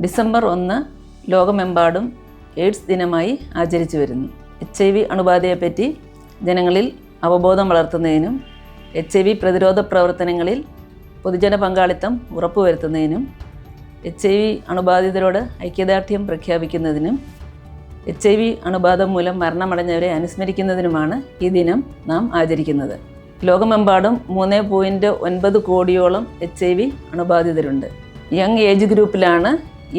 December 1 ലോകമെമ്പാടും AIDS ദിനമായി ആചരിച്ചു വരുന്നു. HIV അണുബാധയെപ്പറ്റി ജനങ്ങളിൽ അവബോധം വളർത്തുന്നതിനും HIV പ്രതിരോധ പ്രവർത്തനങ്ങളിൽ പൊതുജന പങ്കാളിത്തം ഉറപ്പുവരുത്തുന്നതിനും HIV അണുബാധിതരോട് ഐക്യദാർഢ്യം പ്രഖ്യാപിക്കുന്നതിനും HIV അണുബാധ മൂലം മരണമടഞ്ഞവരെ അനുസ്മരിക്കുന്നതിനുമാണ് ഈ ദിനം നാം ആചരിക്കുന്നത്. ലോകമെമ്പാടും 3.9 കോടിയോളം HIV അണുബാധിതരുണ്ട്. യങ് ഏജ് ഗ്രൂപ്പിലാണ്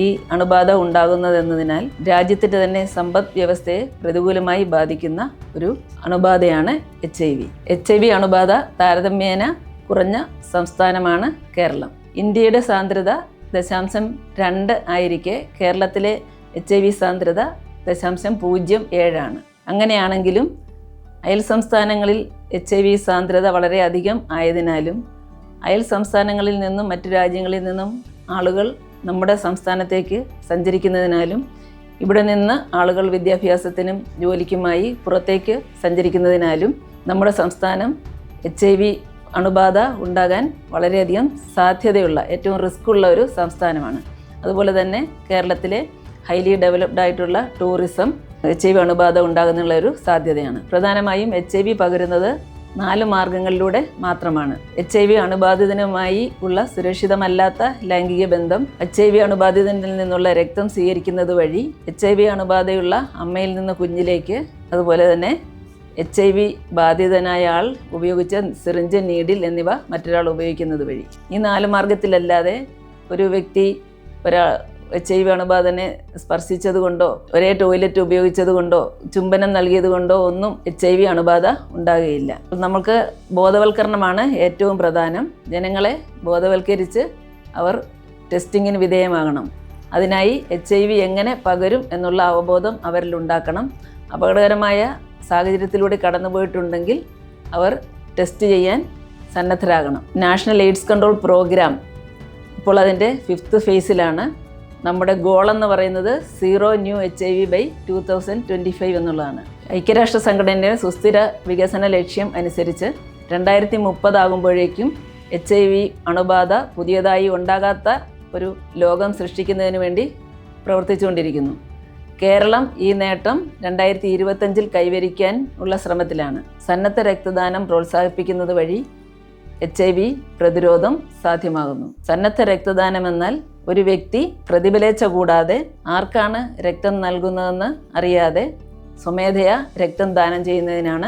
ഈ അണുബാധ ഉണ്ടാകുന്നതെന്നതിനാൽ രാജ്യത്തിൻ്റെ തന്നെ സമ്പദ് വ്യവസ്ഥയെ പ്രതികൂലമായി ബാധിക്കുന്ന ഒരു അണുബാധയാണ് HIV അണുബാധ താരതമ്യേന കുറഞ്ഞ സംസ്ഥാനമാണ് കേരളം. ഇന്ത്യയുടെ സാന്ദ്രത 0.2 ആയിരിക്കെ കേരളത്തിലെ HIV സാന്ദ്രത 0.07 ആണ്. അങ്ങനെയാണെങ്കിലും അയൽ സംസ്ഥാനങ്ങളിൽ HIV സാന്ദ്രത വളരെയധികം ആയതിനാലും അയൽ സംസ്ഥാനങ്ങളിൽ നിന്നും മറ്റു രാജ്യങ്ങളിൽ നിന്നും ആളുകൾ നമ്മുടെ സംസ്ഥാനത്തേക്ക് സഞ്ചരിക്കുന്നതിനാലും ഇവിടെ നിന്ന് ആളുകൾ വിദ്യാഭ്യാസത്തിനും ജോലിക്കുമായി പുറത്തേക്ക് സഞ്ചരിക്കുന്നതിനാലും നമ്മുടെ സംസ്ഥാനം HIV അണുബാധ ഉണ്ടാകാൻ വളരെയധികം സാധ്യതയുള്ള ഏറ്റവും റിസ്ക് ഉള്ള ഒരു സംസ്ഥാനമാണ്. അതുപോലെ തന്നെ കേരളത്തിലെ ഹൈലി ഡെവലപ്ഡ് ആയിട്ടുള്ള ടൂറിസം HIV അണുബാധ ഉണ്ടാകുന്നുള്ള ഒരു സാധ്യതയാണ്. പ്രധാനമായും HIV പകരുന്നത് 4 മാർഗങ്ങളിലൂടെ മാത്രമാണ്. HIV അണുബാധിതനുമായി ഉള്ള സുരക്ഷിതമല്ലാത്ത ലൈംഗിക ബന്ധം, HIV അണുബാധിതനിൽ നിന്നുള്ള രക്തം സ്വീകരിക്കുന്നത് വഴി, HIV അണുബാധയുള്ള അമ്മയിൽ നിന്ന് കുഞ്ഞിലേക്ക്, അതുപോലെ തന്നെ HIV ബാധിതനായ ആൾ ഉപയോഗിച്ച സിറിഞ്ച്, നീഡിൽ എന്നിവ മറ്റൊരാൾ ഉപയോഗിക്കുന്നത് വഴി. ഈ 4 മാർഗത്തിലല്ലാതെ ഒരു വ്യക്തി HIV അണുബാധനെ സ്പർശിച്ചത് കൊണ്ടോ ഒരേ ടോയ്ലറ്റ് ഉപയോഗിച്ചത് കൊണ്ടോ ചുംബനം നൽകിയത് കൊണ്ടോ ഒന്നും HIV അണുബാധ ഉണ്ടാകുകയില്ല. നമുക്ക് ബോധവൽക്കരണമാണ് ഏറ്റവും പ്രധാനം. ജനങ്ങളെ ബോധവൽക്കരിച്ച് അവർ ടെസ്റ്റിങ്ങിന് വിധേയമാകണം. അതിനായി HIV എങ്ങനെ പകരും എന്നുള്ള അവബോധം അവരിൽ ഉണ്ടാക്കണം. അപകടകരമായ സാഹചര്യത്തിലൂടെ കടന്നുപോയിട്ടുണ്ടെങ്കിൽ അവർ ടെസ്റ്റ് ചെയ്യാൻ സന്നദ്ധരാകണം. നാഷണൽ എയ്ഡ്സ് കൺട്രോൾ പ്രോഗ്രാം ഇപ്പോൾ അതിൻ്റെ 5th ഫേസിലാണ്. നമ്മുടെ ഗോളെന്ന് പറയുന്നത് 0 ന്യൂ HIV by 2025 എന്നുള്ളതാണ്. ഐക്യരാഷ്ട്ര സംഘടനയുടെ സുസ്ഥിര വികസന ലക്ഷ്യം അനുസരിച്ച് 2030 ആകുമ്പോഴേക്കും HIV അണുബാധ പുതിയതായി ഉണ്ടാകാത്ത ഒരു ലോകം സൃഷ്ടിക്കുന്നതിന് വേണ്ടി പ്രവർത്തിച്ചുകൊണ്ടിരിക്കുന്നു. കേരളം ഈ നേട്ടം 2025 കൈവരിക്കാൻ ഉള്ള ശ്രമത്തിലാണ്. സന്നദ്ധ രക്തദാനം പ്രോത്സാഹിപ്പിക്കുന്നത് വഴി HIV പ്രതിരോധം സാധ്യമാകുന്നു. സന്നദ്ധ രക്തദാനം എന്നാൽ ഒരു വ്യക്തി പ്രതിഫലേച്ഛ കൂടാതെ ആർക്കാണ് രക്തം നൽകുന്നതെന്ന് അറിയാതെ സ്വമേധയാ രക്തം ദാനം ചെയ്യുന്നതിനാണ്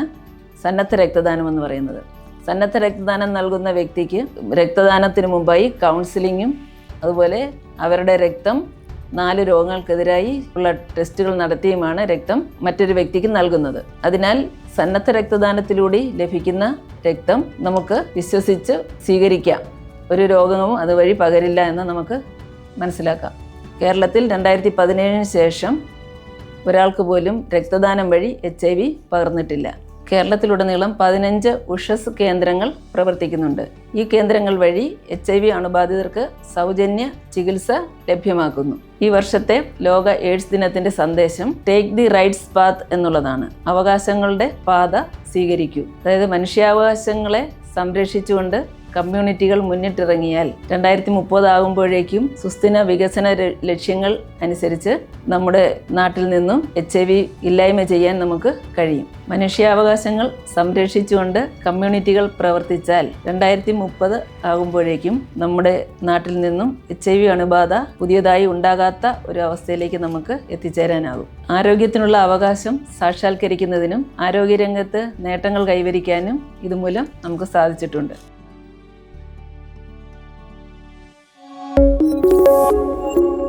സന്നദ്ധ രക്തദാനം എന്ന് പറയുന്നത്. സന്നദ്ധ രക്തദാനം നൽകുന്ന വ്യക്തിക്ക് രക്തദാനത്തിന് മുമ്പായി കൗൺസിലിങ്ങും അതുപോലെ അവരുടെ രക്തം 4 രോഗങ്ങൾക്കെതിരായി ഉള്ള ടെസ്റ്റുകൾ നടത്തിയുമാണ് രക്തം മറ്റൊരു വ്യക്തിക്ക് നൽകുന്നത്. അതിനാൽ സന്നദ്ധ രക്തദാനത്തിലൂടെ ലഭിക്കുന്ന രക്തം നമുക്ക് വിശ്വസിച്ച് സ്വീകരിക്കാം. ഒരു രോഗവും അതുവഴി പകരില്ല എന്ന് നമുക്ക് മനസ്സിലാക്കാം. കേരളത്തിൽ 2017 ശേഷം ഒരാൾക്ക് പോലും രക്തദാനം വഴി HIV പകർന്നിട്ടില്ല. കേരളത്തിലുടനീളം 15 ഉഷസ് കേന്ദ്രങ്ങൾ പ്രവർത്തിക്കുന്നുണ്ട്. ഈ കേന്ദ്രങ്ങൾ വഴി HIV അണുബാധിതർക്ക് സൗജന്യ ചികിത്സ ലഭ്യമാക്കുന്നു. ഈ വർഷത്തെ ലോക എയ്ഡ്സ് ദിനത്തിന്റെ സന്ദേശം ടേക്ക് ദി റൈറ്റ്സ് പാത്ത് എന്നുള്ളതാണ്. അവകാശങ്ങളുടെ പാത സ്വീകരിക്കൂ. അതായത് മനുഷ്യാവകാശങ്ങളെ സംരക്ഷിച്ചുകൊണ്ട് കമ്മ്യൂണിറ്റികൾ മുന്നിട്ടിറങ്ങിയാൽ 2030 ആകുമ്പോഴേക്കും സുസ്ഥിര വികസന ലക്ഷ്യങ്ങൾ അനുസരിച്ച് നമ്മുടെ നാട്ടിൽ നിന്നും HIV ഇല്ലായ്മ ചെയ്യാൻ നമുക്ക് കഴിയും. മനുഷ്യാവകാശങ്ങൾ സംരക്ഷിച്ചുകൊണ്ട് കമ്മ്യൂണിറ്റികൾ പ്രവർത്തിച്ചാൽ 2030 ആകുമ്പോഴേക്കും നമ്മുടെ നാട്ടിൽ നിന്നും HIV അണുബാധ പുതിയതായി ഉണ്ടാകാത്ത ഒരു അവസ്ഥയിലേക്ക് നമുക്ക് എത്തിച്ചേരാനാകും. ആരോഗ്യത്തിനുള്ള അവകാശം സാക്ഷാത്കരിക്കുന്നതിനും ആരോഗ്യരംഗത്ത് നേട്ടങ്ങൾ കൈവരിക്കാനും ഇതുമൂലം നമുക്ക് സാധിച്ചിട്ടുണ്ട്. Thank you.